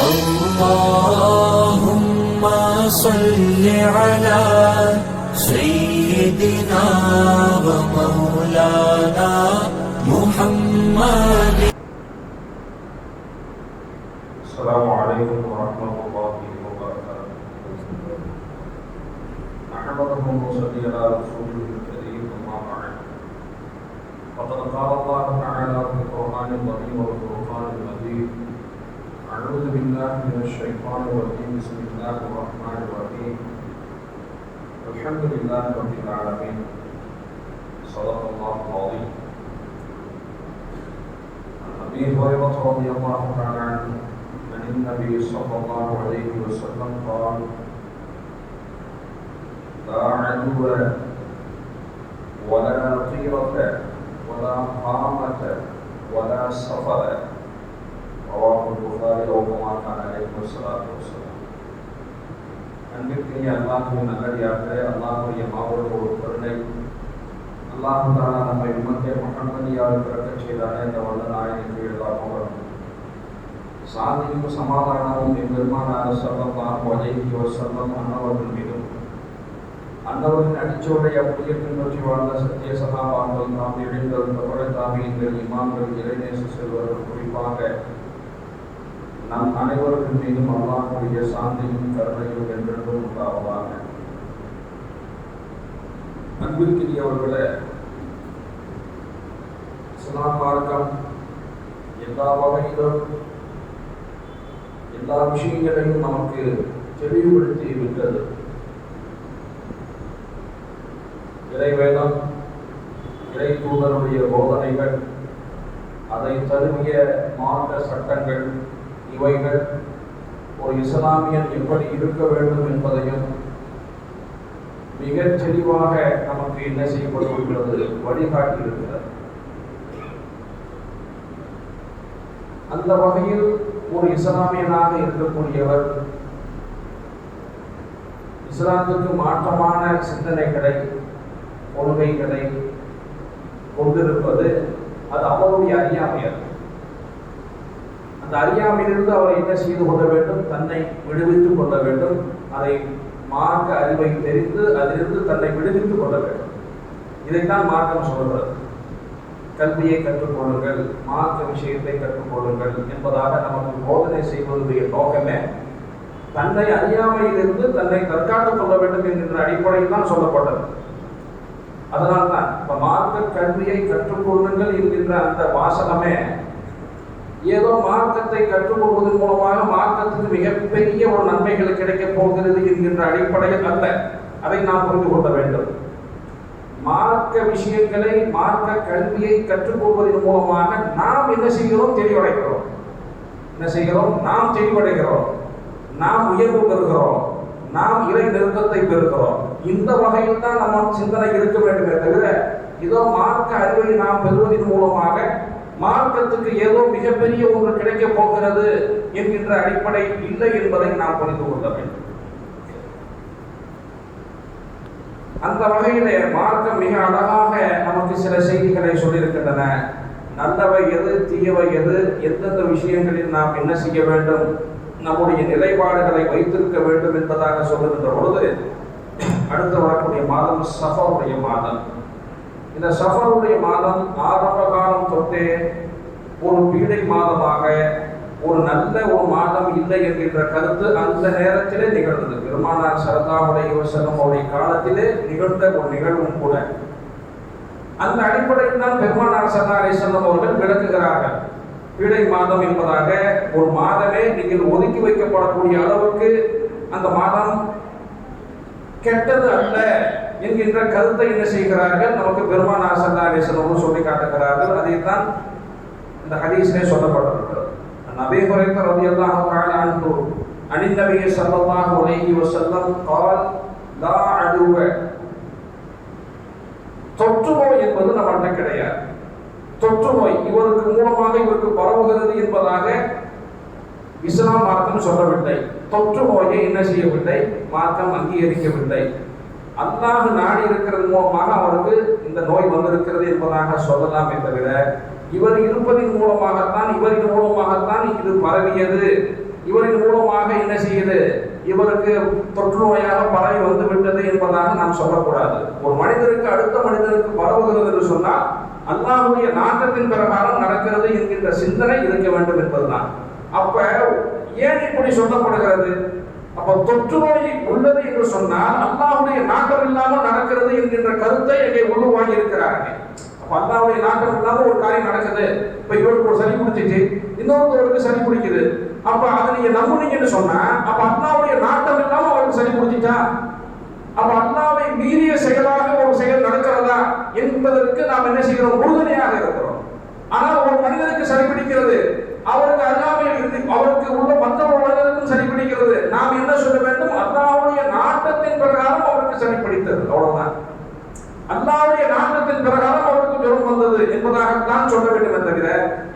اللهم صل على سيدنا ومولانا محمد. السلام عليكم ورحمة الله وبركاته. نحمده ونصلي على رسوله الكريم أما بعد. فقد قال الله تعالى في القرآن العظيم والفرقان المجيد: أعوذ بالله من الشيطان الرجيم. بسم الله الرحمن الرحيم. الحمد لله رب العالمين. صدق الله العظيم. عن أبي هريرة رضي الله تعالى عنه عن النبي صلى الله عليه وسلم قال: لا عدو ولا طيرة ولا هامة ولا سفر. رواه البخاري وكما كان عليه الصلاة والسلام. அன்பிற்குரிய அல்லாஹ்வின் நல்லடியார்களே, அல்லாஹ்வுடைய மாபெரும் ஒரு கருணை, அல்லாஹ் தஆலா நம்மை உம்மத்தே முஹம்மதியால் பிறக்கச் செய்தானே இந்த வல்ல நாயகனுக்கு எல்லாரும் சாந்தியும் சமாதானமும் எம்பெருமானார் ஸல்லல்லாஹு அலைஹி வஸல்லம் அன்னவர்கள் மீதும், அன்னவரின் அடிச்சோரை அப்படியே பின்பற்றி வாழ்ந்த சத்திய சகாபாக்கள், நாம் எழுந்தல் தவற தாபியங்கள், இமாம்கள், இறைநேச செல்வர்கள், குறிப்பாக நம் அனைவர்கள் மீதும் அல்லாஹ்வுடைய சாந்தியும் கருணையும் என்றென்றும் உண்டாவதாக. அன்பிற்குரியவர்களே, இஸ்லாம் மார்க்கம் எல்லா வகையிலும் எல்லா விஷயங்களையும் நமக்கு தெளிவுபடுத்தி விட்டது. இறைவேதம், இறை தூதருடைய போதனைகள், அதை தழுவிய மார்க்க சட்டங்கள், இவைகள் ஒரு இஸ்லாமியன் எப்படி இருக்க வேண்டும் என்பதையும் மிக தெளிவாக நமக்கு என்ன செய்யப்பட்டுள்ளது, வழிகாட்டி இருக்கிறது. அந்த வகையில் ஒரு இஸ்லாமியனாக இருக்கக்கூடியவர் இஸ்லாத்துக்கு மாற்றமான சிந்தனைகளை, கொள்கைகளை கொண்டிருப்பது அது அவருடைய அறியாமையர். அந்த அறியாமையிலிருந்து அவர் என்ன செய்து கொள்ள வேண்டும்? தன்னை விடுவித்துக் கொள்ள வேண்டும். அதை மார்க்க அறிவை தெரிந்து அதிலிருந்து தன்னை விடுவித்துக் கொள்ள வேண்டும். இதைத்தான் மார்க்கம் சொல்கிறது. கல்வியை கற்றுக்கொள்ளுங்கள், மார்க்க விஷயத்தை கற்றுக்கொள்ளுங்கள் என்பதாக நமக்கு போதனை செய்வதுடைய நோக்கமே தன்னை அறியாமையிலிருந்து தன்னை தற்காத்துக் கொள்ள வேண்டும் என்கின்ற அடிப்படையில் தான் சொல்லப்பட்டது. அதனால்தான் இப்ப மார்க்க கல்வியை கற்றுக்கொள்ளுங்கள் என்கின்ற அந்த வாசகமே ஏதோ மார்க்கத்தை கற்றுக்கொள்வதன் மூலமாக மார்க்கத்துக்கு மிகப்பெரிய ஒரு நன்மைகள் கிடைக்கப் போகிறது என்கின்ற அடிப்படையில் அல்ல. அதை நாம் புரிந்து கொள்ள வேண்டும். மார்க்க விஷயங்களை, மார்க்க கல்வியை கற்றுக்கொள்வதன் மூலமாக நாம் என்ன செய்கிறோம்? தெளிவடைகிறோம். என்ன செய்கிறோம்? நாம் தெளிவடைகிறோம், நாம் உயர்வு பெறுகிறோம், நாம் இறை நெருக்கத்தை பெறுகிறோம். இந்த வகையில் தான் நம்ம சிந்தனை இருக்க வேண்டுமே தவிர ஏதோ மார்க்க அறிவை நாம் பெறுவதன் மூலமாக மார்க்கத்துக்கு ஏதோ மிகப்பெரிய ஒன்று கிடைக்கப் போகிறது என்கின்ற அடிப்படை இல்லை என்பதை நாம் புரிந்து கொள்ள வேண்டும். அந்த வகையிலே மார்க்கம் மிக அழகாக நமக்கு சில செய்திகளை சொல்லியிருக்கின்றன. நல்லவை எது, தீயவை எது, எந்தெந்த விஷயங்களில் நாம் என்ன செய்ய வேண்டும், நம்முடைய நிலைப்பாடுகளை வைத்திருக்க வேண்டும் என்பதாக சொல்லுகின்ற பொழுது, அடுத்து வரக்கூடிய மாதம் சஃபருடைய மாதம். இந்த சஃபருடைய மாதம் ஆரம்ப காலம் தொட்டே ஒரு பீடை மாதமாக, ஒரு நல்ல ஒரு மாதம் இல்லை என்கின்ற கருத்து அந்த நேரத்திலே நிகழ்ந்தது. பெருமானார் ஸல்லல்லாஹு அலைஹி வஸல்லம் அவருடைய காலத்திலே நிகழ்ந்த ஒரு நிகழ்வும் கூட. அந்த அடிப்படையில் தான் பெருமானார் ஸல்லல்லாஹு அலைஹி வஸல்லம் அவர்கள் விளக்குகிறார்கள். பீடை மாதம் என்பதாக ஒரு மாதமே நீங்கள் ஒதுக்கி வைக்கப்படக்கூடிய அளவுக்கு அந்த மாதம் கெட்டது அல்ல என்கின்ற கருத்தை என்ன செய்கிறார்கள்? நமக்கு பெருமானார் ஸல்லல்லாஹு அலைஹி வஸல்லம் சொல்லி காட்டுகிறார்கள். அதைத்தான் இந்த ஹதீஸிலே சொல்லப்பட்டிருக்கிறது. நபி ஹுரைரா ரலியல்லாஹு தஆலா அன்ஹு அன் நபி ஸல்லல்லாஹு அலைஹி வஸல்லம் قال لا عدو. தொற்று நோய் என்பது நம்மகிட்ட கிடையாது. தொற்று நோய் இவருக்கு மூலமாக இவருக்கு பரவுகிறது என்பதாக இஸ்லாம் மார்க்கம் சொல்லவில்லை. தொற்று நோயை என்ன செய்யவில்லை? மார்க்கம் அங்கீகரிக்கவில்லை. அல்லாஹ் நாடி இருக்கிறது மூலமாக அவருக்கு இந்த நோய் வந்திருக்கிறது என்பதாக சொல்லலாமே தவிர இவர் இருப்பதின் மூலமாகத்தான், இவரின் மூலமாகத்தான் இது பரவியது இவரின் மூலமாக என்ன செய்யுது, இவருக்கு தொற்று நோயாக பரவி வந்து விட்டது என்பதாக நாம் சொல்லக்கூடாது. ஒரு மனிதருக்கு அடுத்த மனிதருக்கு பரவுகிறது என்று சொன்னால் அல்லாஹ்வுடைய நாட்டத்தின் பிரகாரம் நடக்கிறது என்கின்ற சிந்தனை இருக்க வேண்டும் என்பதுதான். அப்ப ஏன் இப்படி சொல்லப்படுகிறது? அப்ப தொற்று நோய் உள்ளது என்று சொன்னால் அல்லாஹ்வுடைய நாட்டம் இல்லாமல் நடக்கிறது என்கின்ற கருத்தை இங்கே உள்வாங்கி இருக்கிறார்கள். அப்ப அல்லாஹ்வுடைய நாட்டம் இல்லாமல் ஒரு காரியம் நடக்குது. இப்ப இவருக்கு ஒரு சளி பிடிச்சிச்சு, இன்னொருத்தவருக்கு சளி பிடிக்குது. அப்ப அதை நீங்க நம்புனீங்கன்னு சொன்னா அப்ப அல்லாஹ்வுடைய நாட்டம் இல்லாம அவருக்கு சளி பிடிச்சிட்டா, அப்ப அல்லாஹ்வை மீறிய செயலாக ஒரு செயல் நடக்கிறதா என்பதற்கு நாம் என்ன செய்கிறோம், உறுதுணையாக இருக்கிறோம். ஆனால் ஒரு மனிதனுக்கு சளி பிடிக்கிறது, அவருக்கு அல்லாஹ்வை அவருக்கு உள்ள மற்ற மனிதனுக்கும் சளி பிடிக்கிறது, நாம் என்ன சொல்ல வேண்டும், அல்லாஹ்வுடைய நாட்டத்தின் பிரகாரம் அவருக்கு சளி பிடித்தது, அவ்வளவுதான். அல்லாஹ்வுடைய நாட்டத்தின் பிரகாரம் அவருக்கு ஜுரம் வந்தது என்பதாகத்தான் சொல்ல வேண்டுமே தவிர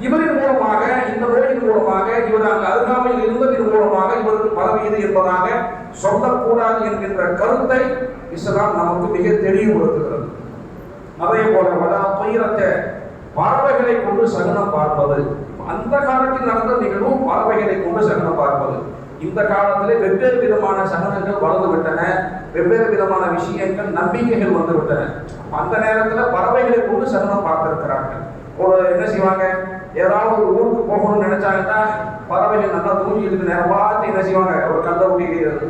இவரின் மூலமாக, இந்த நோயின் மூலமாக, இவர் அங்கு அருகாமையில் இருந்ததின் மூலமாக இவருக்கு பரவியது என்பதாக சொல்லக்கூடாது என்கின்ற கருத்தை இஸ்லாம் நமக்கு மிக தெளிவுபடுத்துகிறது. அதே போல பயிரத்தை பறவைகளை கொண்டு சகுனம் பார்ப்பது, அந்த காலத்தில் நடந்த நிகழ்வு பறவைகளை கொண்டு சகுனம் பார்ப்பது. இந்த காலத்திலே வெவ்வேறு விதமான சகனங்கள் வளர்ந்து விட்டன, வெவ்வேறு விதமான விஷயங்கள் நம்பிக்கைகள் வந்து விட்டன. அந்த நேரத்தில் பறவைகளை கொண்டு சகனம் பார்த்திருக்கிறார்கள். ஒரு என்ன செய்வாங்க, ஏதாவது ஒரு ஊருக்கு போகணும்னு நினைச்சாங்கன்னா பறவைகள் நல்லா தூங்கிட்டு நேரம் பார்த்து என்ன செய்வாங்க, ஒரு கல்லை ஊட்டிக்கிறது.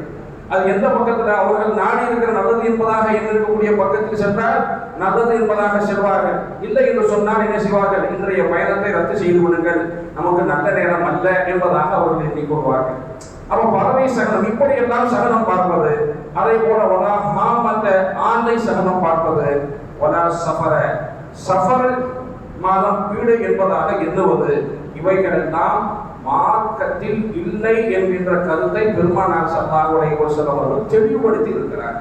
அது எந்த பக்கத்தில் அவர்கள் நாடி இருக்கிற நல்லது என்பதாக இருக்கக்கூடிய பக்கத்தில் சென்றால் நல்லது என்பதாக செல்வார்கள். இல்லை என்று சொன்னால் என்ன செய்வார்கள், இன்றைய பயணத்தை ரத்து செய்து விடுங்கள், நமக்கு நல்ல நேரம் அல்ல என்பதாக அவர்கள் எண்ணிக்கொள்வார்கள். அப்ப பறவை சகனம் இப்படி எல்லாம் சகனம் பார்ப்பது. அதே போல அந்த ஆண்டை சகனம் பார்ப்பது, சஃபர் மாதம் பீடை என்பதாக எண்ணுவது, இவைகள் எல்லாம் மார்க்கத்தில் இல்லை என்கின்ற கருத்தை பெருமானார் ஸல்லல்லாஹு அலைஹி வஸல்லம் அவர்கள் தெளிவுபடுத்தி இருக்கிறார்.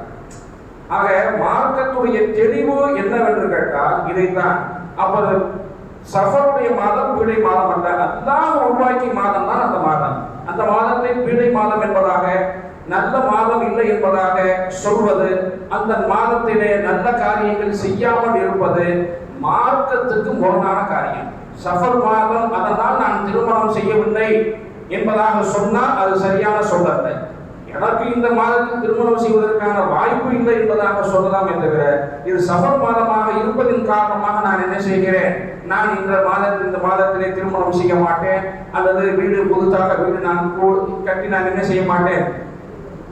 ஆக மார்க்கத்துடைய தெளிவு என்னவென்று கேட்டால் இதைத்தான். அப்ப சஃபருடைய மாதம் பீடை மாதம் அல்ல, அல்லாஹ் உருவாக்கி மாதம் தான் அந்த மாதம். அந்த மாதத்தை பீடை மாதம் என்பதாக, நல்ல மாதம் இல்லை என்பதாக சொல்வது, அந்த மாதத்திலே நல்ல காரியங்கள் செய்யாமல் இருப்பது மார்க்கத்துக்கு முரணான காரியம். சஃபர் மாதம் அதனால் நான் திருமணம் செய்யவில்லை என்பதாக சொன்னால் அது சரியான சொல்லல்ல. எனக்கு இந்த மாதத்தில் திருமணம் செய்வதற்கான வாய்ப்பு இல்லை என்பதாக சொல்லலாம் தவிர, இது சஃபர் மாதமாக இருப்பதின் காரணமாக நான் என்ன செய்கிறேன், நான் இந்த மாதத்திலே திருமணம் செய்ய மாட்டேன், அல்லது வீடு புதுசாக வீடு நான் கட்டி நான் என்ன செய்ய மாட்டேன்,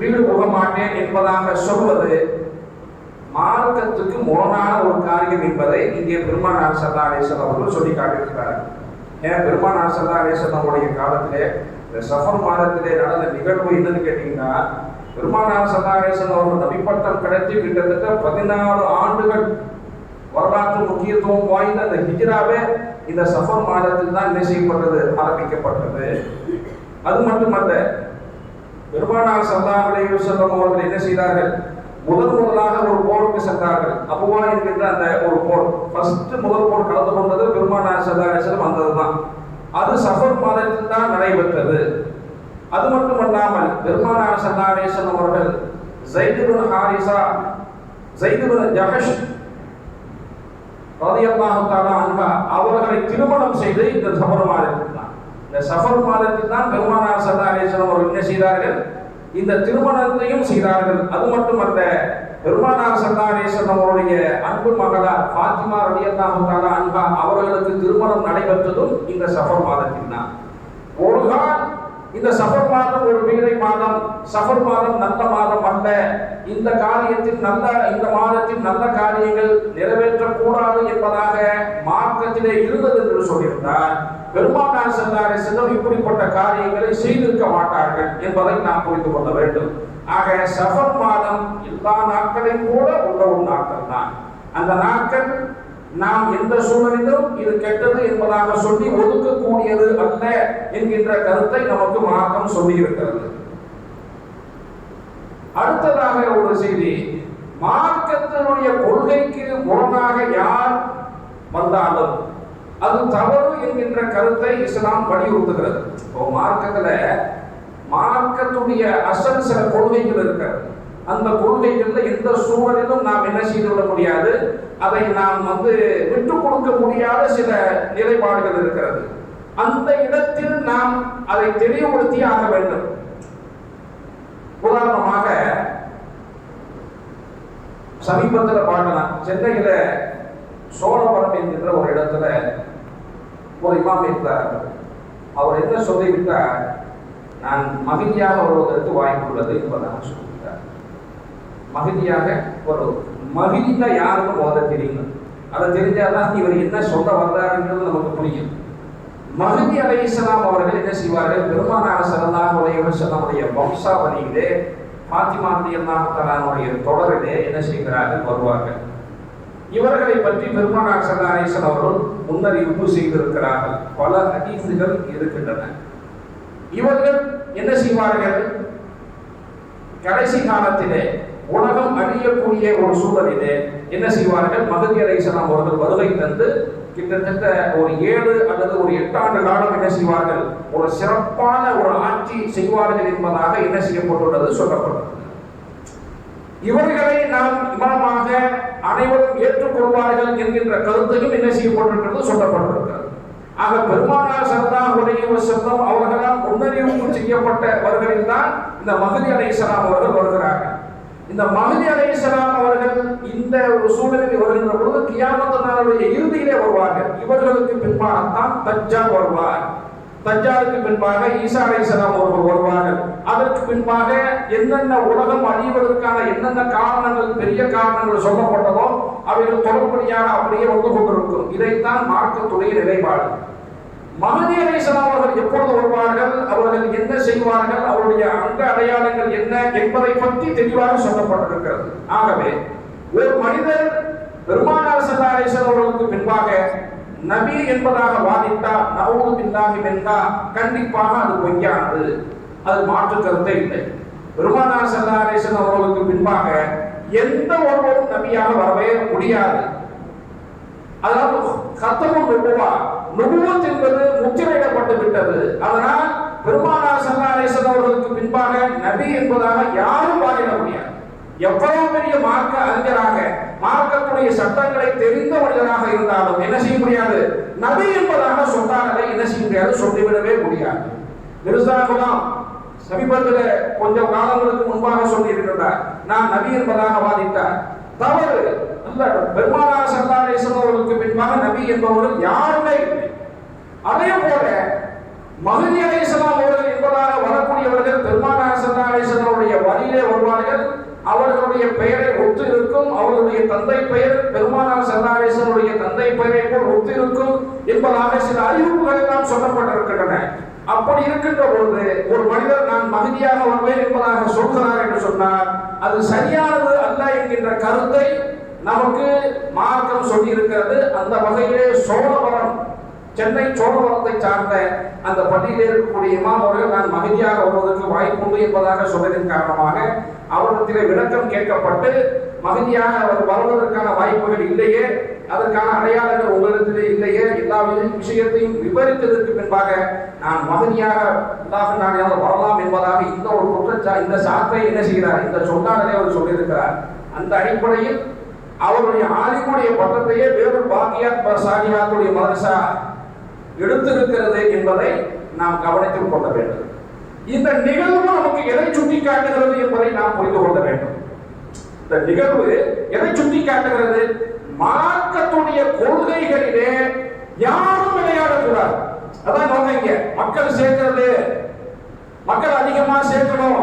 வீடு போக மாட்டேன் என்பதாக சொல்வது மார்க்கத்துக்கு முரணான ஒரு காரியம் என்பதை இங்கே பெருமானார் ஸல்லல்லாஹு அலைஹி வஸல்லம் அவர்கள் சொல்லி காட்டியிருக்கிறார். ஏன் பெருமானார் ஸல்லல்லாஹு அலைஹி வஸல்லம் உடைய காலத்திலே இந்த சஃபர் மாதத்திலே நடந்த நிகழ்வு என்னன்னு கேட்டீங்கன்னா, பெருமானார் ஸல்லல்லாஹு அலைஹி வஸல்லம் அவர்கள் நபிப்பட்டம் கிடைத்து கிட்டத்தட்ட 14 ஆண்டுகள் வரலாற்று முக்கியத்துவம் வாய்ந்த அந்த ஹிஜ்ராவே இந்த சஃபர் மாதத்தில் தான் என்ன செய்யப்பட்டது, ஆரம்பிக்கப்பட்டது. அது மட்டுமல்ல, பெருமானார் ஸல்லல்லாஹு அலைஹி வஸல்லம் அவர்கள் என்ன செய்தார்கள், முதலாக ஒரு போருக்கு சென்றார்கள். அபுவா என்கின்ற அந்த ஒரு போர், முதல் போர் கலந்து கொண்டது பெருமானார் ஸல்லல்லாஹு அலைஹி வஸல்லம் வந்ததுதான். அது சஃபர் மாதத்தில் தான் நடைபெற்றது. அது மட்டுமல்லாமல் பெருமானார் ஸல்லல்லாஹு அலைஹி வஸல்லம் அவர்கள் ஸைத் இப்னு ஹாரிஸா, ஸைத் இப்னு ஜஹஷ் ரலியல்லாஹு தஆலா அன்ஹு அவர்களை திருமணம் செய்து இந்த சஃபர் மாதத்தில் தான், இந்த சஃபர் மாதத்தில் தான் பெருமானார் ஸல்லல்லாஹு அலைஹி வஸல்லம் அவர்கள் என்ன செய்தார்கள், இந்த திருமணத்தையும் செய்தார்கள். அது மட்டுமல்ல, பெருமானார் ஸல்லல்லாஹு அலைஹி வஸல்லம் அவருடைய அன்பு மகளார் ஃபாத்திமா ரலியல்லாஹு தஆலா அன்ஹா அவர்களுக்கு திருமணம் நடைபெற்றதும் இந்த சஃபர் மாதத்தில் தான். ஒரு கால் இந்த சஃபர் மாதம் ஒரு பீடை மாதம், சஃபர் மாதம் நல்ல மாதம் அல்ல, இந்த மாதத்தில் நல்ல காரியங்கள் நிறைவேற்றக்கூடாது என்பதாக மார்க்கத்திலே இருந்தது என்று சொல்லியிருந்தால் பெருமானார் ஸல்லல்லாஹு அலைஹி வஸல்லம் இப்படிப்பட்ட காரியங்களை செய்திருக்க மாட்டார்கள் என்பதை நாம் புரிந்து கொள்ள வேண்டும். ஆக சஃபர் மாதம் எல்லா நாட்களையும் கூட உள்ள ஒரு நாட்கள் தான். அந்த நாட்கள் நாம் எந்த சூழலிலும் இது கெட்டது என்பதாக சொல்லி ஒதுக்கக்கூடியது அல்ல என்கின்ற கருத்தை நமக்கு மார்க்கம் சொல்லி இருக்கிறது. அடுத்ததாக ஒரு செய்தி, மார்க்கத்தினுடைய கொள்கைக்கு முரணாக யார் வந்தாலும் அது தவறு என்கின்ற கருத்தை இஸ்லாம் வலியுறுத்துகிறது. மார்க்கத்துடைய அசல் சில கொள்கைகள் இருக்கிறது. அந்த கொள்கைகள்ல எந்த சூழலிலும் நாம் என்ன செய்து விட முடியாது, அதை நாம் விட்டு கொடுக்க முடியாத சில நிலைப்பாடுகள் இருக்கிறது. அந்த இடத்தில் நாம் அதை தெளிவுபடுத்தி ஆக வேண்டும். உதாரணமாக சமீபத்தில் பார்க்கலாம், சென்னையில சோழபுரம் என்கின்ற ஒரு இடத்துல ஒரு இமாம் இருக்கிறார். அவர் என்ன சொல்லிவிட்டார், நான் மகிழ்ச்சியாக வருவதற்கு வாய்ப்புள்ளது என்பதாக சொல்லிவிட்டார். மகிழ்ச்சியாக வருவது, மகிழ்ச்சியா யாருக்கும் முதல்ல தெரியும். அதை தெரிஞ்சாதான் இவர் என்ன சொல்ல வர்றாருன்றது நமக்கு புரியும். மஹ்தி அலைஹிஸ்ஸலாம் அவர்கள் என்ன செய்வார்கள், பெருமானார் ஸல்லல்லாஹு அலைஹி வஸல்லமுடைய வம்சாவளியிலே ஃபாத்திமா ரலியல்லாஹு தஆலாவுடைய தொடரிலே என்ன செய்கிறார்கள், வருவார்கள். இவர்களை பற்றி பெருமானார் ஸல்லல்லாஹு அலைஹி வஸல்லம் அவர்கள் முன்னறிவிப்பு செய்திருக்கிறார்கள். பல ஹதீஸ்கள் இருக்கின்றன. இவர்கள் என்ன செய்வார்கள், கடைசி காலத்திலே உலகம் அழியக்கூடிய ஒரு சூழலிலே என்ன செய்வார்கள், மஹ்தி அலைஹிஸ்ஸலாம் அவர்கள் வருகை தந்து கிட்டத்தட்ட ஒரு 7 அல்லது ஒரு 8 ஆண்டு காலம் என்ன செய்வார்கள், ஒரு சிறப்பான ஒரு ஆட்சி செய்வார்கள் என்பதாக என்ன செய்யப்பட்டுள்ளது, சொல்லப்பட்டது. இவர்களை நாம் இமாமாக அனைவரும் ஏற்றுக்கொள்வார்கள் என்கின்ற கருத்தையும் என்ன செய்யப்பட்டிருக்கிறது, சொல்லப்பட்டிருக்கிறது. ஆக பெருமானார் ஸல்லல்லாஹு அலைஹி வஸல்லம் அவர்களால் முன்னறிவிப்பு செய்யப்பட்டவர்களில் தான் இந்த மஹ்தி அலைஹிஸ்ஸலாம் அவர்கள் வருகிறார்கள். இந்த மஹ்தி அலைஹிஸ்ஸலாம் அவர்கள் இந்த ஒரு சூழலில் வருகின்ற பொழுது கியாமத் நாளுடைய இறுதியிலே வருவார்கள். இவர்களுக்கு பின்பாகத்தான் தஜ்ஜால் வருவார். தஜ்ஜாலுக்கு பின்பாக ஈசா அலைஹிஸ்ஸலாம் அவர்கள் வருவார்கள். அதற்கு பின்பாக என்னென்ன உலகம் அழிவதற்கான என்னென்ன காரணங்கள், பெரிய காரணங்கள் சொல்லப்பட்டதோ அவைகள் தொடர்படியாக அப்படியே வந்து கொண்டிருக்கும். இதைத்தான் மார்க்கத்துடைய நிலைப்பாடு. மஹ்தி அலைஹிஸ்ஸலாம் அவர்கள் எப்பொழுது வருவார்கள், அவர்கள் என்ன செய்வார்கள், அவருடைய அங்க அடையாளங்கள் என்ன என்பதை பற்றி தெளிவாக சொல்லப்பட்டிருக்கிறது. ஆகவே ஒரு மனிதர் பெருமானார் ஸல்லல்லாஹு அலைஹி வஸல்லம் அவர்களுக்கு பின்பாக நபி என்பதாக வாதிட்டால் நவுது பில்லாஹி மின்ஹா, கண்டிப்பாக அது பொய்யானது, அது மாற்று கருத்தே இல்லை. பெருமானார் ஸல்லல்லாஹு அலைஹி வஸல்லம் அவர்களுக்கு பின்பாக எந்த ஒருவரும் நபியாக வரவே முடியாது. அதாவது கத்தமும் நுபுவத் என்பது முத்திரையிடப்பட்டு விட்டது. அதனால் பெருமானார் ஸல்லல்லாஹு அலைஹி வஸல்லம் அவர்களுக்கு பின்பாக நபி என்பதாக யாரும் வாதிட முடியாது. எவ்வளவு பெரிய மார்க்க அறிஞராக, மார்க்கத்துடைய சட்டங்களை தெரிந்த மனிதராக இருந்தாலும் என்ன செய்ய முடியாது, நபி என்பதாக சொன்னாலே என்ன செய்ய முடியாது, சொல்லிவிடவே முடியாது. மிர்சா குலாம் சமீபத்தில் கொஞ்சம் காலங்களுக்கு முன்பாக சொல்லி இருக்கிறார், நான் நபி என்பதாக வாதிட்டார். தவறு அல்ல. பெருமானார் ஸல்லல்லாஹு அலைஹி வஸல்லம் அவர்களுக்கு பின்பாக நபி என்பவர்கள் யாருமே இல்லை. அதே போல மஹ்தி அலைஹிஸ்ஸலாம் அவர்கள் என்பதாக வரக்கூடியவர்கள் பெருமானார் ஸல்லல்லாஹு அலைஹி வஸல்லம் அவருடைய வழியிலே வருவார்கள். அவர்களுடைய பெயரை ஒத்து இருக்கும், அவர்களுடைய தந்தை பெயர் பெருமானார் ஸல்லல்லாஹு அலைஹி வஸல்லம் தந்தை பெயரை போல் ஒத்து இருக்கும் என்பதாக சில அறிவிப்புகள் எல்லாம் சொல்லப்பட்டிருக்கின்றன. அப்படி இருக்கின்ற பொழுது ஒரு மனிதர் நான் மஹ்தியாக வருவேன் என்பதாக சொல்கிறார் என்று சொன்னார், அது சரியானது அல்ல என்கின்ற கருத்தை நமக்கு மார்க்கம் சொல்லி இருக்கிறது. அந்த வகையிலே சோழவரம், சென்னை சோழவரத்தை சார்ந்த அந்த பள்ளியில் இருக்கக்கூடிய இமாம் அவர்கள் நான் மஹ்தியாக வருவதற்கு வாய்ப்புண்டு என்பதாக சொன்னதன் காரணமாக அவரிடத்திலே விளக்கம் கேட்கப்பட்டு, மஹ்தியாக வருவதற்கான வாய்ப்புகள் இல்லையே, அதற்கான அடையாளங்கள் உங்களிடத்திலே இல்லையே, எல்லா விஷயத்தையும் விவரித்ததற்கு பின்பாக நான் மஹ்தியாக நான் வரலாம் என்பதாக இந்த ஒரு இந்த சாத்தை என்ன செய்கிறார், இந்த சொன்னாலே அவர் சொல்லியிருக்கிறார். அந்த அடிப்படையில் அவருடைய ஆலிமுடைய பட்டத்தையே வேறு பாக்கியாத் சாலிஹாத்துடைய மதரசா எடுத்திருக்கிறது என்பதை நாம் கவனத்தில் கொள்ள வேண்டும். இந்த நிகழ்வு நமக்கு எதை சுட்டி காட்டுகிறது என்பதை நாம் புரிந்து கொள்ள வேண்டும். இந்த நிகழ்வு எதை சுட்டி காட்டுகிறது, மார்க்கத்துடைய கொள்கைகளிலே யாரும் விளையாடக்கூடாது. அதான் நோக்கங்க. மக்கள் சேர்க்கிறது, மக்கள் அதிகமா சேர்க்கணும்,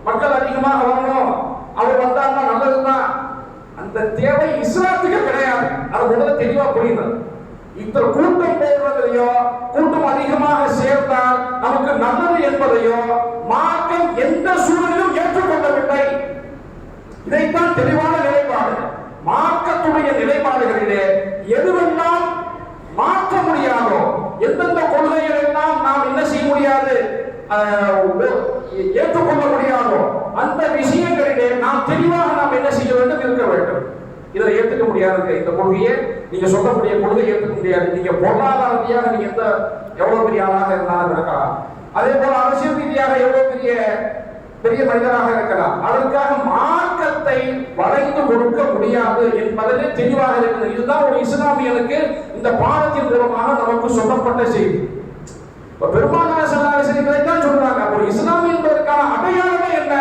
மக்கள் அதிகமாக வரணும், அவர் வந்தாங்கன்னா நல்லதுதான். அந்த தேவை இஸ்லாத்துக்கு கிடையாது. அது முதல்ல தெளிவா புரியணும். இந்த கூட்டம் போடுறதையோ, கூட்டம் அதிகமாக சேர்ந்தால் நமக்கு நல்லது என்பதையோ மார்க்கம் எந்த சூழலிலும் ஏற்றுக்கொள்ளவில்லை. இதைத்தான் தெளிவான நிலைப்பாடு. மார்க்கத்துடைய நிலைப்பாடுகளிலே எதுவெல்லாம் மாற்ற முடியாதோ, எந்தெந்த கொள்கைகள் எல்லாம் நாம் என்ன செய்ய முடியாது, ஏற்றுக்கொள்ள முடியாதோ அந்த விஷயங்களிலே நாம் தெளிவாக நாம் என்ன செய்ய வேண்டும், இருக்க வேண்டும். இதை ஏற்றுக்க முடியாது. இந்த கொள்கையை நீங்க சொல்லக்கூடிய கொள்கையை ஏற்றுக்க முடியாது. நீங்க பொருளாதார ரீதியாக நீங்க எவ்வளவு பெரிய ஆளாக இருந்தாலும் இருக்கலாம், அதே போல அரசியல் ரீதியாக எவ்வளவு பெரிய மனிதராக இருக்கலாம், அதற்காக மார்க்கத்தை வளைந்து கொடுக்க முடியாது என்பதிலே தெளிவாக இருக்கிறது. இதுதான் ஒரு இஸ்லாமியனுக்கு இந்த பாடத்தின் மூலமாக நமக்கு சொல்லப்பட்ட செய்தி. பெருமானார் ஸல்லல்லாஹு அலைஹி வஸல்லம் இதைத்தான் சொல்றாங்க. ஒரு இஸ்லாம் என்பதற்கான அடையாளமே என்ன?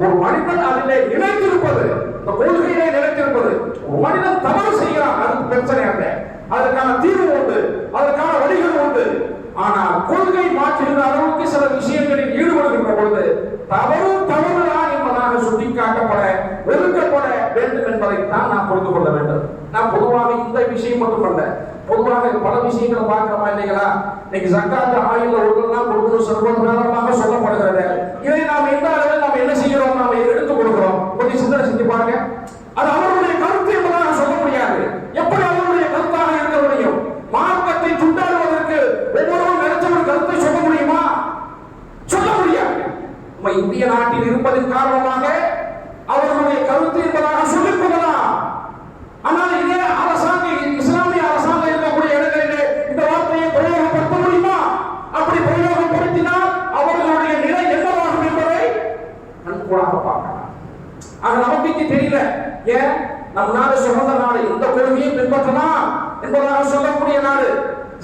ஒரு மனிதன் அதிலே நிலைத்திருப்பது, இந்த கொள்கையிலே நிலைத்திருப்பது. ஒரு மனிதன் தவறு செய்கிறான், அதுக்கு பிரச்சனை அல்ல, அதற்கான தீர்வு உண்டு, அதற்கான வழிகள் உண்டு. ஆனால் கொள்கை மாற்றுகிற அளவுக்கு சில விஷயங்களில் ஈடுபடுகின்ற பொழுது தவறுதான் என்பதாக சுட்டிக்காட்டப்பட ஒதுக்கப்பட வேண்டும் என்பதைத்தான் நாம் புரிந்து கொள்ள வேண்டும். நான் பொதுவாக இந்த விஷயம் மட்டுமல்ல, பொதுவாக பல விஷயங்களை பார்க்கிறோமா இல்லைங்களா? இன்னைக்கு ஜக்காத் ஆயுத ஒழுங்கெல்லாம் கொடுக்கணும் சர்வசாதாரணமாக சொல்லப்படுகிறது. இதை நாம் எந்த அளவில் நாம் என்ன செய்கிறோம், நாம் எடுத்துக் கொடுக்கிறோம், கொஞ்சம் சிந்தனை செஞ்சு பாருங்க. அது அவருடைய கருத்து என்பதாக சொல்ல முடியாது. எப்படி அவருடைய கருத்தாக இருக்க முடியும்? மார்க்கத்தை சுண்டாடுவதற்கு ஒவ்வொருவரும் நினைச்ச ஒரு கருத்தை சொல்ல முடியுமா? சொல்ல முடியாது. நம்ம இந்திய நாட்டில் இருப்பதன் காரணமாக அவர்களுடைய கருத்து என்பதாக சொல்லிக் கொள்ளலாம். ஆனால் இதே அரசாங்கம், இஸ்லாமிய அரசாங்கம் இருக்கக்கூடிய இடங்களிலே இந்த வார்த்தையை பிரயோகப்படுத்த முடியுமா? அப்படி பிரயோகப்படுத்தினால் அவர்களுடைய நிலை என்னவாகும் என்பதை கண்கூடாக பார்க்கலாம். ஆக நமக்கு இங்கே தெரியல. ஏன்? நம் நாடு சுதந்திர நாடு, இந்த கொள்கையை பின்பற்றலாம் என்பதாக சொல்லக்கூடிய நாடு.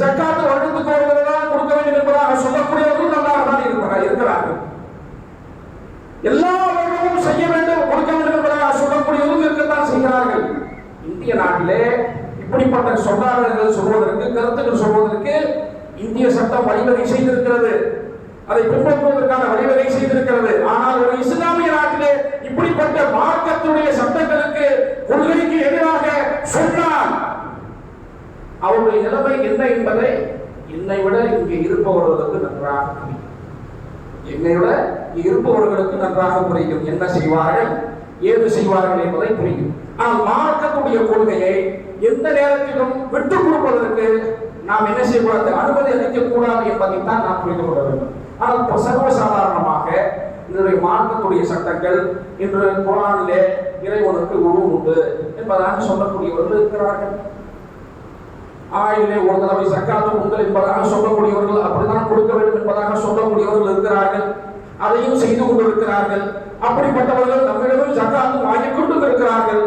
ஜக்காத்து வருடத்துக்கு ஒரு தடவை கொடுக்க வேண்டும் என்பதாக சொல்லக்கூடியவர்கள் நல்லா இருக்கிறார்கள். எல்லா வருடமும் செய்ய வேண்டும், கொடுக்க வேண்டும் என்பதாக சொல்லக்கூடியவர்கள் இருக்கத்தான் செய்கிறார்கள். இந்திய நாட்டிலே இப்படிப்பட்ட சொல்லாடல்கள் சொல்வதற்கு, கருத்துக்கள் சொல்வதற்கு இந்திய சட்டம் வழிவகை செய்திருக்கிறது, அதை பின்பற்றுவதற்கான வழிவகை செய்திருக்கிறது. ஆனால் ஒரு இஸ்லாமிய நாட்டிலே இப்படிப்பட்ட மார்க்கத்துடைய சட்டங்களுக்கு, கொள்கைக்கு எதிராக சொன்னால் அவருடைய நிலைமை என்ன என்பதை என்னை விட இங்கே இருப்பவர்களுக்கு நன்றாக புரியும். என்னை விட இருப்பவர்களுக்கு நன்றாக புரியும். என்ன செய்வார்கள், ஏது செய்வார்கள் என்பதை புரியும். ஆனால் மார்க்கத்துடைய கொள்கையை எந்த நேரத்திலும் விட்டுக் கொடுப்பதற்கு நாம் என்ன செய்யக்கூடாது, அனுமதி அளிக்கக்கூடாது என்பதைத்தான் நாம் புரிந்து கொள்ள வேண்டும். ஆனால் சர்வசாதாரணமாக இதனுடைய மார்க்கத்துடைய சட்டங்கள் இன்று குர்ஆனிலே இறைவனுக்கு உருவம் உண்டு என்பதாக சொல்லக்கூடியவர்கள் இருக்கிறார்கள். ஆயிலே ஒரு தடவை சக்காத்து உண்டு என்பதாக சொல்லக்கூடியவர்கள், அப்படித்தான் கொடுக்க வேண்டும் என்பதாக சொல்லக்கூடியவர்கள் இருக்கிறார்கள். அதையும் செய்து கொண்டிருக்கிறார்கள். அப்படிப்பட்டவர்கள் நம்மிடமும் சக்காத்தும் வாங்கிக் கொண்டும் இருக்கிறார்கள்.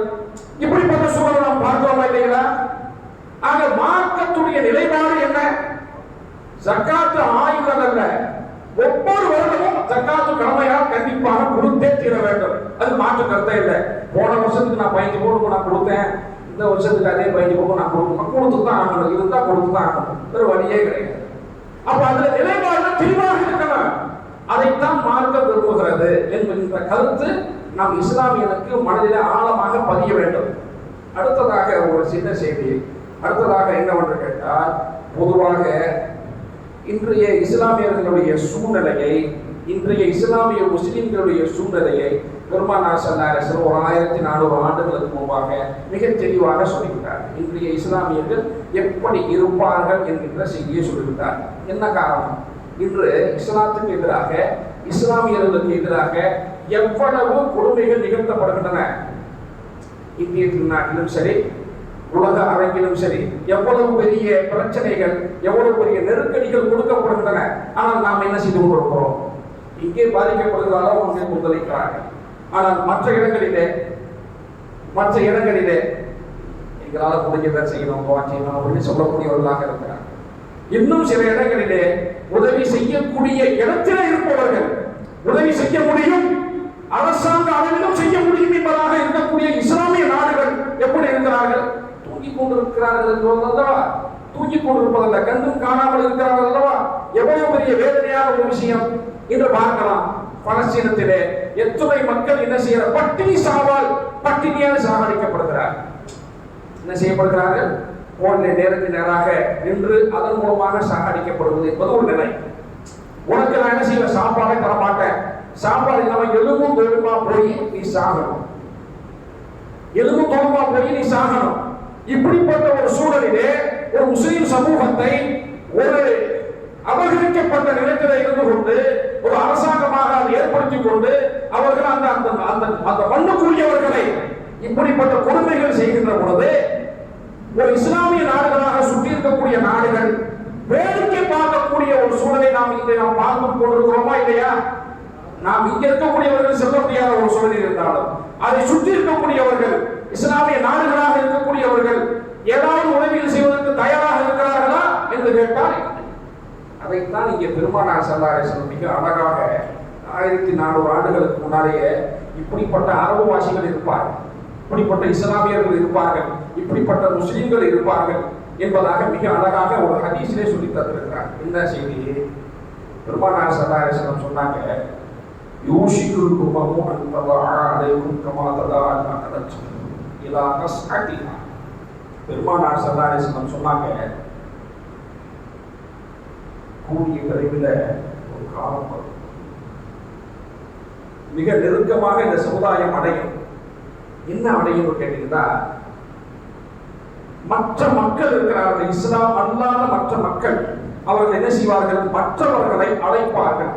இப்படிப்பட்ட சூழலை நாம் பார்க்கிறோமா இல்லைங்களா? ஆக மார்க்கத்துடைய நிலைப்பாடு என்ன? ஜக்காத்து ஆயுதம் அல்ல, ஒவ்வொரு வருடமும் ஜக்காத்து கடமையாக கண்டிப்பாக கொடுத்தே தீர வேண்டும். அது மாற்று கருத்தே இல்லை. போன வருஷத்துக்கு நான் 15 கோடி நான் கொடுத்தேன், இந்த வருஷத்துக்கு அதே 15 கோடி நான் கொடுத்து தான் ஆகணும், இதுதான் கொடுத்து தான் ஆகணும், வேறு வழியே கிடையாது. அப்ப அதுல நிலைப்பாடு தெளிவாக இருக்கணும். அதைத்தான் மார்க்கம் விரும்புகிறது என்கின்ற கருத்து நாம் இஸ்லாமியனுக்கு மனதிலே ஆழமாக பதிய வேண்டும். அடுத்ததாக ஒரு சின்ன செய்தி, அடுத்ததாக என்னவென்று கேட்டால், பொதுவாக இன்றைய இஸ்லாமியர்களுடைய சூழ்நிலையை, இன்றைய இஸ்லாமிய முஸ்லிம்களுடைய சூழ்நிலையை பெருமானார் ஸல்லல்லாஹு அலைஹி வஸல்லம் 1400 ஆண்டுகளுக்கு முன்பாக மிக தெளிவாக சொல்லிவிட்டார். இன்றைய இஸ்லாமியர்கள் எப்படி இருப்பார்கள் என்கின்ற செய்தியை சொல்லிவிட்டார். என்ன காரணம்? இன்று இஸ்லாத்துக்கு எதிராக, இஸ்லாமியர்களுக்கு எதிராக எவ்வளவு கொடுமைகள் நிகழ்த்தப்படுகின்றன. இந்திய திருநாட்டிலும் சரி, உலக அரங்கிலும் சரி, எவ்வளவு பெரிய பிரச்சனைகள், எவ்வளவு பெரிய நெருக்கடிகள் கொடுக்கப்படுகின்றன. ஆனால் நாம் என்ன செய்து கொண்டிருக்கிறோம்? இங்கே பாதிக்கப்படுகிறாரோ அங்கே கொந்தளிக்கிறார்கள். ஆனால் மற்ற இடங்களிலே எங்களால் முடிஞ்சதை செய்யணும், செய்யணும் அப்படின்னு சொல்லக்கூடியவர்களாக இருக்கிறார். இன்னும் சில இடங்களிலே உதவி செய்யக்கூடிய இடத்திலே இருப்பவர்கள், உதவி செய்ய முடியும், அரசாங்க அளவிலும் செய்ய முடியும் என்பதாக இருக்கக்கூடிய இஸ்லாமிய நாடுகள் எப்படி இருக்கிறார்கள்? தூங்கிக் கொண்டிருக்கிறார்கள் அல்லவா? தூங்கிக் கொண்டிருப்பதல்ல, கண்டும் காணாமல் இருக்கிறார்கள் அல்லவா? எவ்வளவு பெரிய வேதனையான ஒரு விஷயம் என்று பார்க்கலாம். பலஸ்தீனத்திலே எத்தனை மக்கள் என்ன செய்யற, பட்டினி சாவால் பட்டினியால் சாகடிக்கப்படுகிறார். என்ன செய்யப்படுகிறார்கள்? போன்ற நேருக்கு நேராக நின்று அதன் மூலமாக சாகடிக்கப்படுவது என்பது ஒரு நிலை. உனக்கு நான் என்ன செய்வேன், சாப்பாடை தரமாட்டேன், சாப்பாடு இல்லாம எலும்பும் தோலுமா போய் நீ சாகணும், எலும்பு தோலுமா போய் நீ சாகணும். இப்படிப்பட்ட ஒரு சூழலிலே ஒரு முஸ்லிம் சமூகத்தை ஒரு அபகரிக்கப்பட்ட நிலத்திலே இருந்து கொண்டு ஒரு அரசாங்கமாக அதை ஏற்படுத்திக் கொண்டு அவர்கள் அந்த அந்த மண்ணுக்குரியவர்களை இப்படிப்பட்ட கொடுமைகள் செய்கின்ற பொழுது ஒரு இஸ்லாமிய நாடுகளாக சுற்றி இருக்கக்கூடிய நாடுகள் வேடிக்கை பார்க்கக்கூடிய ஒரு சூழலை நாம் இங்கே பார்த்து கொண்டிருக்கிறோமா இல்லையா? நாம் இங்க இருக்கக்கூடியவர்கள் செல்ல முடியாத ஒரு சூழலில் இருந்தாலும் அதை சுற்றி இருக்கக்கூடியவர்கள், இஸ்லாமிய நாடுகளாக இருக்கக்கூடியவர்கள் ஏதாவது உதவிகள் செய்வதற்கு தயாராக இருக்கிறார்களா என்று கேட்டால் அதைத்தான் இங்கே பெருமானார் ஸல்லல்லாஹு அலைஹி வஸல்லம் மிக அழகாக 1400 ஆண்டுகளுக்கு முன்னாலேயே இப்படிப்பட்ட அரபுவாசிகள் இருப்பார்கள், இப்படிப்பட்ட இஸ்லாமியர்கள் இருப்பார்கள், இப்படிப்பட்ட முஸ்லிம்கள் இருப்பார்கள் என்பதாக மிக அழகாக ஒரு ஹதீஸிலே சொல்லி தந்திருக்கிறார். என்ன செய்தி? பெருமானார் ஸல்லல்லாஹு அலைஹி வஸல்லம் சொன்னாங்க, யூஷிகுல் உம்மமு அன் ததா அலைக்கும் கமா ததா அல்-அக்லத் இலா கஸ்அத்திஹா. பெருமானார் ஸல்லல்லாஹு அலைஹி வஸல்லம் சொன்னாங்க, கூடிய விரைவில் ஒரு காலம் வரும், மிக நெருக்கமாக இந்த சமுதாயம் அடையும். என்ன அடையும் கேட்டீங்கன்னா, மற்ற மக்கள் இருக்கிறார்கள், இஸ்லாம் அல்லாத மற்ற மக்கள், அவர்கள் என்ன செய்வார்கள்? மற்றவர்களை அழைப்பார்கள்,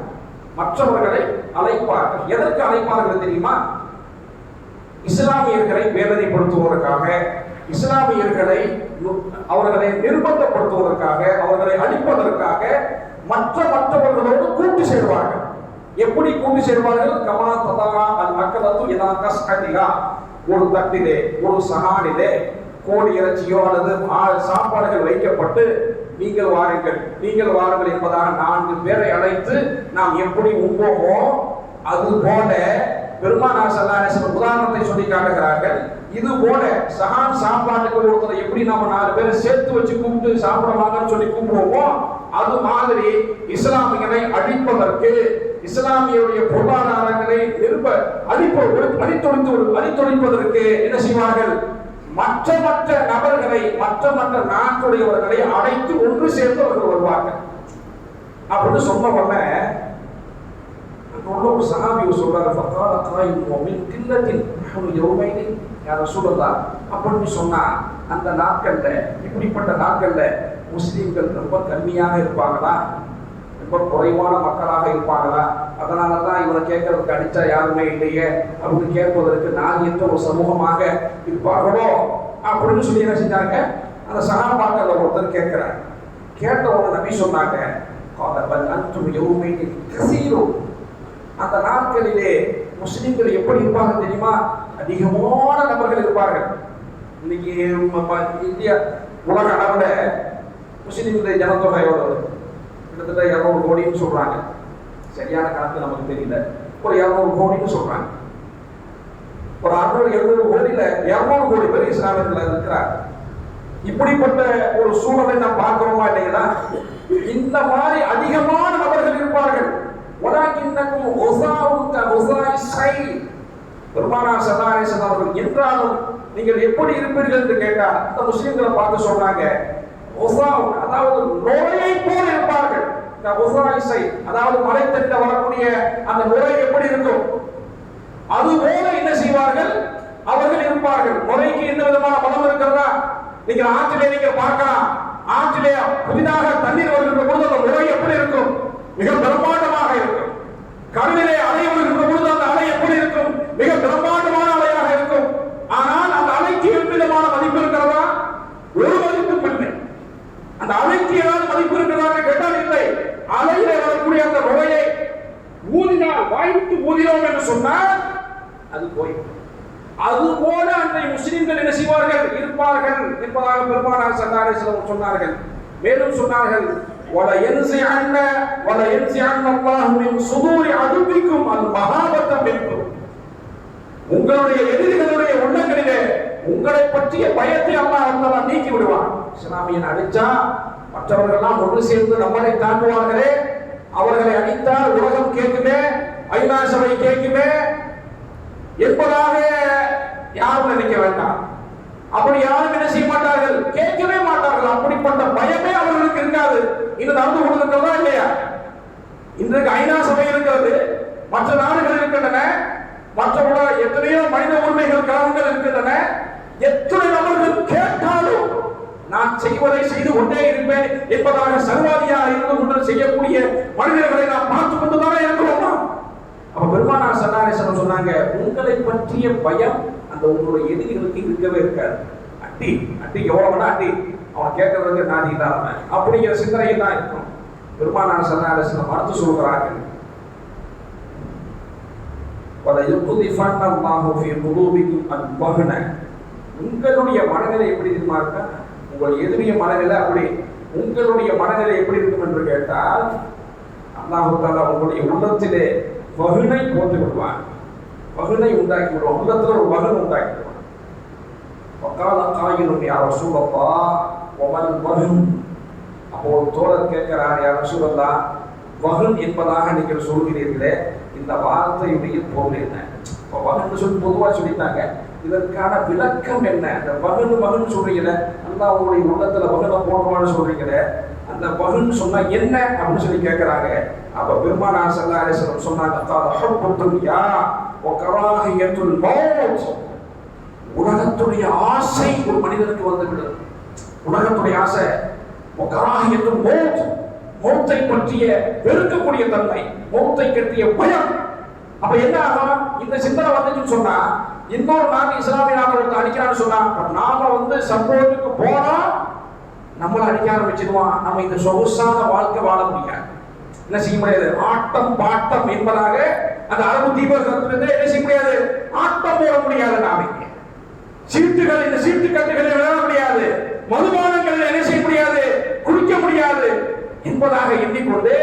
மற்றவர்களை அழைப்பார்கள். எதற்கு அழைப்பார்கள் தெரியுமா? இஸ்லாமியர்களை வேதனைப்படுத்துவதற்காக, இஸ்லாமியர்களை அவர்களை நிர்பந்தப்படுத்துவதற்காக, அவர்களை அழிப்பதற்காக மற்றவர்களோடு கூட்டு சேர்வார்கள். எப்படி கூட்டு சேர்வார்கள்? கமா ததா அல்-அக்லத்து இலா கஸ்அத்திஹா. ஒரு தட்டிலே, ஒரு சஹானிலே கோழி இறைச்சியோ அல்லது சாப்பாடுகள் வைக்கப்பட்டு நீங்கள் வாருங்கள் என்பதாக 4 பேரை அழைத்து நாம் எப்படி உண்போமோ அது போல பெருமானார் ஸல்லல்லாஹு அலைஹி வஸல்லம் உதாரணத்தை சொல்லி காட்டுகிறார்கள். இது போல சஹான் சாப்பாட்டுக்கு ஒருத்தரை எப்படி நம்ம 4 பேரை சேர்த்து வச்சு கூப்பிட்டு சாப்பிடுவாங்கன்னு சொல்லி கூப்பிடுவோமோ அது மாதிரி இஸ்லாமியரை அழிப்பதற்கு, இஸ்லாமியருடைய பொருளாதாரங்களை அழித்தொழிப்பதற்கு என்ன செய்வார்கள்? மற்ற நபர்களை, மற்ற நாட்டுடையவர்களை அழைத்து ஒன்று சேர்ந்து அவர்கள் வருவார்கள். அப்படின்னு சொன்ன உடனே ஒரு சஹாபி சொல்றாரு, ஃபகால காயிமும் மின் கில்லத்தின் நஹ்னு யௌமைனி யா ரசூலல்லாஹ். அப்படின்னு சொன்னா அந்த நாட்கள்ல, இப்படிப்பட்ட நாட்கள்ல முஸ்லிம்கள் ரொம்ப கம்மியாக இருப்பாங்களா, ரொம்ப குறைவான மக்களாக இருப்பாங்களா, அதனால தான் இவரை கேட்கறதுக்கு அடிச்சா யாருமே இல்லையே அப்படின்னு கேட்பதற்கு நாகியற்ற ஒரு சமூகமாக இருப்பார்களோ அப்படின்னு சொல்லி என்ன செஞ்சாங்க? அந்த சஹாபாக்கள் ஒருத்தர் கேட்கிறார். கேட்ட ஒரு நபி சொன்னாங்க, அந்த நாட்களிலே முஸ்லிம்கள் எப்படி இருப்பாங்க தெரியுமா? அதிகமான நபர்கள் இருப்பார்கள். இன்னைக்கு இந்தியா உலக அளவுல முஸ்லிம்களுடைய ஜனத்தொகை எவ்வளவு? கிட்டத்தட்ட 200 கோடின்னு சொல்றாங்க. சரியான கணக்கு நமக்கு தெரியல. ஒரு 200 கோடின்னு சொல்றாங்க. ஒரு 600-700 கோடியில 200 கோடி பேர் இஸ்லாமியர்கள் இருக்கிறார். இப்படிப்பட்ட ஒரு சூழலை நாம் பார்க்கிறோமா இல்லைங்களா? இந்த மாதிரி அதிகமான நபர்கள் இருப்பார்கள். பெருமானார் ஸல்லல்லாஹு அலைஹி வஸல்லம் அவர்கள் என்றாலும் நீங்கள் எப்படி இருப்பீர்கள் என்று கேட்டால் அந்த முஸ்லிம்களை பார்த்து சொன்னாங்க, அதாவது நுரையை போல இருப்பார்கள். அதாவது மலைத்தட்ட வரக்கூடிய அந்த நுரை எப்படி இருக்கும் அது போல என்ன செய்வார்கள்? அவர்கள் இருப்பார்கள். நுரைக்கு எந்த விதமான பலம் இருக்கிறதா? நீங்க ஆற்றிலே நீங்க பார்க்கலாம், ஆற்றிலே புதிதாக தண்ணீர் வருகின்ற பொழுது அந்த நுரை எப்படி இருக்கும்? மிக பிரம்மாண்டமாக இருக்கும். கடலிலே அலை வருகின்ற பொழுது அந்த அலை எப்படி இருக்கும்? மிக பிரம்மாண்டமான அலையாக இருக்கும். ஆனால் அந்த அலைக்கு எந்த விதமான மதிப்பு இருக்கிறதா? ஒரு மதிப்பும் இல்லை. அந்த அலைக்கு ஏதாவது மதிப்பு இருக்கிறதா கேட்டால் இல்லை. அலையிலே வரக்கூடிய அந்த நுரையை ஊதினால், வாய்விட்டு ஊதினோம் என்று சொன்னால் அது போய்விடும். அது போல அன்றைய முஸ்லிம்கள் என்ன செய்வார்கள்? இருப்பார்கள் என்பதாக பெருமானார் ஸல்லல்லாஹு அலைஹி வஸல்லம் சொன்னார்கள். மேலும் சொன்னார்கள், வல யன்ஸிஅன்ன அல்லாஹு மின் சுதூரி அதுபிக்கும் அல் மஹாபத மின்கும். உங்களுடைய எதிரிகளுடைய உள்ளங்களிலே உங்களை பற்றிய பயத்தை அல்லாஹ் நீக்கி விடுவான். இஸ்லாமியன் அடிச்சா மற்றவர்கள் எல்லாம் ஒன்று சேர்ந்து நம்மளை தாக்குவார்களே, அவர்களை அடித்தால் உலகம் கேட்குமே, ஐநா சபை கேட்குமே என்பதாக யாரும் நினைக்க வேண்டாம். அப்படி யாரும் என்ன செய்ய மாட்டார்கள், கேட்கவே மாட்டார்கள். அப்படிப்பட்ட பயமே அவர்களுக்கு இருக்காது. இது நடந்து கொண்டிருக்கிறதா இல்லையா? இன்றைக்கு ஐநா சபை இருக்கிறது, மற்ற நாடுகள் இருக்கின்றன, மற்ற எத்தனையோ மனித உரிமைகள் கழகங்கள் இருக்கின்றன. எத்தனை நபர்கள் கேட்டாலும் நான் செய்வதை செய்து கொண்டே இருப்பேன் என்பதாக சர்வாதியாக இருந்து கொண்டு செய்யக்கூடிய மனிதர்களை நாம் பார்த்துக் கொண்டுதானே இருக்கிறோமா? அப்ப பெருமானார் ஸல்லல்லாஹு அலைஹி வஸல்லம் சொன்னாங்க, உங்களை பற்றிய பயம் அந்த உங்களுடைய எதிரிகளுக்கு இருக்கவே இருக்காது. அட்டி எவ்வளவுனா அட்டி, அவன் கேட்கறதுக்கு நாடி இல்லாம அப்படிங்கிற சிந்தனை தான் இருக்கும். பெருமானார் ஸல்லல்லாஹு அலைஹி வஸல்லம் அடுத்து சொல்கிறார்கள், உங்களுடைய மனநிலை எப்படி தெரியுமா இருக்கா? உங்கள் எதிரிய மனநிலை அப்படி உங்களுடைய மனநிலை எப்படி இருக்கும் என்று கேட்டால், அல்லாஹ் தஆலா உங்களுடைய உள்ளத்திலே வகுனை போட்டு விடுவான், வகுனை உண்டாக்கி விடுவான், உள்ளத்துல ஒரு வகுன் உண்டாக்கி விடுவான். வகால காயிலும் யா ரசூலல்லாஹ் வமல் வகுன். அப்போ ஒரு தோழர் கேட்கிறார், யா ரசூலல்லாஹ் வகுன் என்பதாக நீங்கள் சொல்கிறீர்களே, இந்த வார்த்தையுடைய பொருள் என்ன? இப்போ வகுன்னு சொல்லி பொதுவாக சொல்லிட்டாங்க, இதற்கான விளக்கம் என்ன? அந்த வகுன்னு சொல்றீங்களே, அல்லாஹ் உங்களுடைய உள்ளத்துல வகுனை போடுவான்னு சொல்றீங்களே, அந்த வகுன்னு சொன்னா என்ன அப்படின்னு சொல்லி கேட்கிறாங்க. அப்ப பெருமானார் ஸல்லல்லாஹு அலைஹி வஸல்லம் சொன்னாங்க, தஆலா ஹுப்புத் துன்யா வ கராஹியத்துல் மௌத். உலகத்துடைய ஆசை ஒரு மனிதனுக்கு வந்துவிடும். உலகத்துடைய ஆசை, வ கராஹியத்துல் மௌத், மௌத்தை பற்றிய வெறுக்கக்கூடிய தன்மை, மௌத்தை பற்றிய பயம். அப்ப என்ன ஆகும்? இந்த சிந்தனை வந்துச்சுன்னு சொன்னா, இன்னொரு நாடு இஸ்லாமிய நாடு ஒருத்தர் அடிக்கிறான்னு சொன்னா, நாம சப்போர்ட்டுக்கு போனா நம்மளை அடிக்க ஆரம்பிச்சிடுவான். நம்ம இந்த சொகுசான வாழ்க்கை வாழ முடியாது, என்ன செய்ய முடியாது. ஆட்டம் பாட்டம் என்பதாக அந்த அரபு தீபகத்திலிருந்து என்ன செய்ய முடியாது, ஆட்டம் போட முடியாது. நாளைக்கு சீட்டுகள், இந்த சீட்டு கட்டுகளை விளையாட முடியாது, மதுபானங்கள் என்ன செய்ய முடியாது, குடிக்க முடியாது என்பதாக எண்ணிக்கொண்டு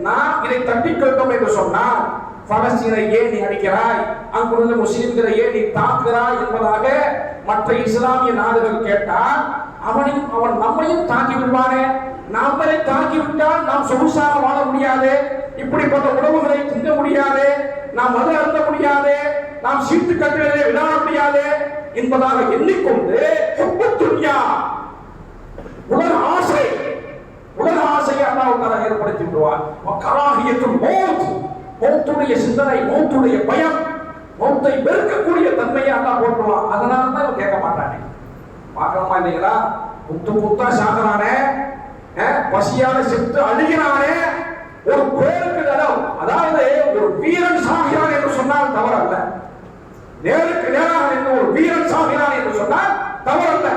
நாம் இதை தட்டி கேட்டோம் என்று சொன்னால், பலஸ்தீனை ஏன் நீ அடிக்கிறாய், அங்குள்ள முஸ்லிம்களை ஏன் நீ தாக்குகிறாய் என்பதாக மற்ற இஸ்லாமிய நாடுகள் கேட்டால், அவன் நம்மையும் தாக்கி விடுவானே, நம்மளை தாக்கி விட்டால் நாம் சொகுசாக வாழ முடியாது, இப்படிப்பட்ட உணவுகளை திங்க முடியாது, நாம் மது அருந்த முடியாது, நாம் சீட்டு கட்டுகளை விளையாட முடியாது என்பதாக எண்ணிக்கொண்டு துன்யா, உலக ஆசை, உலக ஆசையை அல்லாஹ் தஆலா ஏற்படுத்தி விடுவார். கராஹியத்துல் மௌத், மௌத்துடைய சிந்தனை, மௌத்துடைய பயம், மௌத்தை வெறுக்கக்கூடிய தன்மையை அல்லாஹ் போட்டுருவான். அதனால தான் இவன் கேட்க மாட்டானே. பார்க்கணுமா இல்லைங்களா? குத்தா சாகுறானே, பசியால செத்து அழுகிறானே, ஒரு பேருக்கு நலம். அதாவது ஒரு வீரன் சாகிறான் என்று சொன்னால் தவறல்ல, நேருக்கு நேராக நின்று ஒரு வீரன் சாகிறான் என்று சொன்னால் தவறல்ல.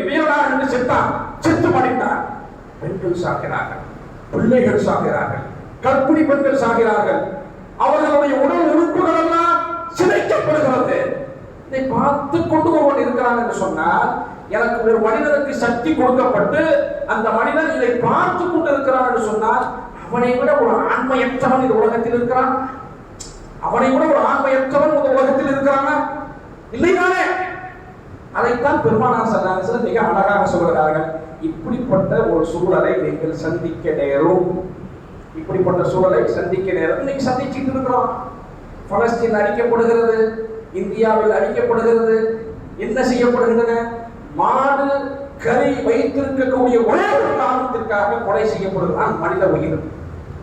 வீரனாக நின்று செத்தான், செத்து மடித்தான். பெண்கள் சாகிறார்கள், பிள்ளைகள் சாகிறார்கள், கர்ப்பிணி பெண்கள் சாகிறார்கள், அவர்களுடைய உடல் உறுப்புகள் எல்லாம் சிதைக்கப்படுகிறது. இதை பார்த்து கொண்டு ஒருவன் இருக்கிறான் என்று சொன்னால், எனக்கு ஒரு மனிதனுக்கு சக்தி கொடுக்கப்பட்டு அந்த மனிதன் இதை பார்த்து கொண்டு இருக்கிறான் என்று சொன்னால், அவனை விட ஒரு ஆண்மையற்றவன் இந்த உலகத்தில் இருக்கிறான்? அவனை விட ஒரு ஆண்மையற்றவன் இந்த உலகத்தில் இருக்கிறானா? இல்லைதானே? அதைத்தான் பெருமானார் ஸல்லல்லாஹு அலைஹி வஸல்லம் மிக அழகாக சொல்கிறார்கள். இப்படிப்பட்ட ஒரு சூழலை நீங்கள் சந்திக்க நேரும், இப்படிப்பட்ட சூழலை சந்திக்க நேரம். இன்னைக்கு சந்திச்சுட்டு இருக்கிறோம். பலஸ்தீன் அழிக்கப்படுகிறது, இந்தியாவில் அழிக்கப்படுகிறது. என்ன செய்யப்படுகின்றன? மாடு கறி வைத்திருக்கக்கூடிய ஒரே ஒரு காரணத்திற்காக கொலை செய்யப்படுகிறான் மனித உயிர்.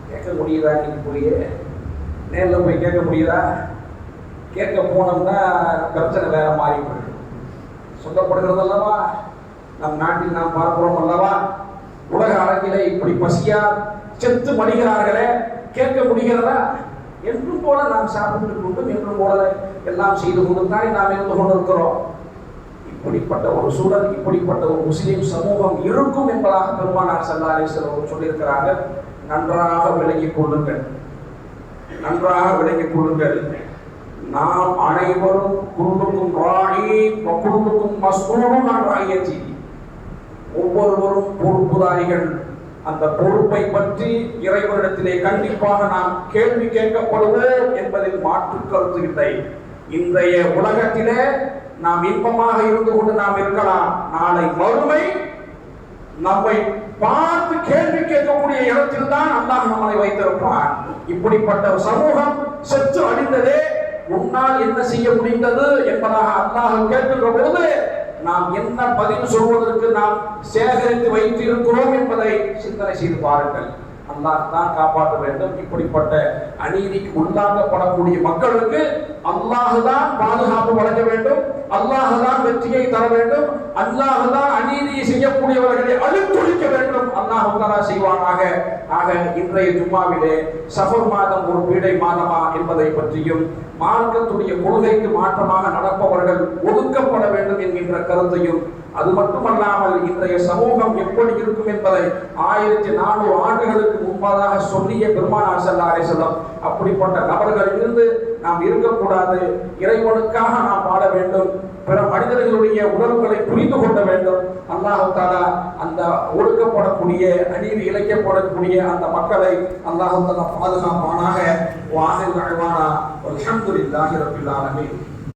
கேட்க முடியுதா? இன்னைக்கு புரிய நேரில் போய் கேட்க முடியுதா? கேட்க போனோம்னா பிரச்சனை வேற மாறி போயிடும். சொல்லப்படுகிறது அல்லவா, நம் நாட்டில் நாம் பார்க்கிறோம் அல்லவா, உலக அரங்கிலே இப்படி பசியா செத்து மடிகிறார்களே, கேட்க முடிகிறதா? என்றும் போல நாம் சாப்பிட்டு கொண்டும் என்றும் போல எல்லாம் செய்து கொண்டு தானே நாம் இருந்து கொண்டிருக்கிறோம். இப்படிப்பட்ட ஒரு சூழல், இப்படிப்பட்ட ஒரு முஸ்லிம் சமூகம் இருக்கும் என்பதாக பெருமானார் ஸல்லல்லாஹு அலைஹி வஸல்லம் சொல்லியிருக்கிறாங்க. நன்றாக விளங்கிக் கொள்ளுங்கள், நன்றாக விளங்கிக் கொள்ளுங்கள். நாம் அனைவரும் குல்லுக்கும் ராயி வ குல்லுக்கும் மஸ்ஊலுன் அன் ரஅய்யதி, ஒவ்வொருவரும் பொறுப்புதாரிகள். அந்த பொறுப்பை பற்றி இறைவனிடத்திலே கண்டிப்பாக நாம் கேள்வி கேட்கப்படுவோம் என்பதில் மாற்று கருத்து இல்லை. இன்றைய உலகத்திலே நாம் இன்பமாக இருந்து கொண்டு நாம் இருக்கலாம், நாளை மறுமை நம்மை பார்த்து கேள்வி கேட்கக்கூடிய இடத்தில் தான் அல்லாஹ் நம்மை வைத்திருப்பான். இப்படிப்பட்ட சமூகம் செத்து அழிந்ததே, உன்னால் என்ன செய்ய முடிந்தது என்பதாக அல்லாஹ் கேட்கின்ற பொழுது நாம் என்ன பதில் சொல்வதற்கு நாம் சேகரித்து வைத்து இருக்கிறோம் என்பதை சிந்தனை செய்து பாருங்கள். அல்லாஹ் தான் காப்பாற்ற வேண்டும். இப்படிப்பட்ட அநீதிக்கு உள்ளாக்கப்படக்கூடிய மக்களுக்கு அல்லாஹ் தான் பாதுகாப்பு வழங்க வேண்டும், அல்லாஹ் தான் வெற்றியை தர வேண்டும், அல்லாஹ் தான் அநீதியை செய்யக்கூடியவர்களை அழித்தொழிக்க வேண்டும். அல்லாஹ் தஆலா செய்வானாக. ஆக இன்றைய ஜும்மாவிலே சஃபர் மாதம் ஒரு பீடை மாதமா என்பதை பற்றியும், மார்க்கத்துடைய கொள்கைக்கு மாற்றமாக நடப்பவர்கள் ஒதுக்கப்பட வேண்டும் என்கின்ற கருத்தையும், அது மட்டுமல்லாமல் இன்றைய சமூகம் எப்படி இருக்கும் என்பதை 1400 ஆண்டுகளுக்கு முன்பதாக சொல்லிய பெருமானார் ஸல்லல்லாஹு அலைஹி வஸல்லம், அப்படிப்பட்ட நபர்களிலிருந்து நாம் இருக்கக்கூடாது. இறைவனுக்காக நாம் வாழ வேண்டும், பிற மனிதர்களுடைய உணர்வுகளை புரிந்து கொள்ள வேண்டும். அல்லாஹ் தஆலா அந்த ஒடுக்கப்படக்கூடிய அநீதி இழைக்கப்படக்கூடிய அந்த மக்களை அல்லாஹ் தஆலா பாதுகாப்பானாக. வாஹிர் தஅவானா அல்ஹம்துலில்லாஹி ரப்பில் ஆலமீன்.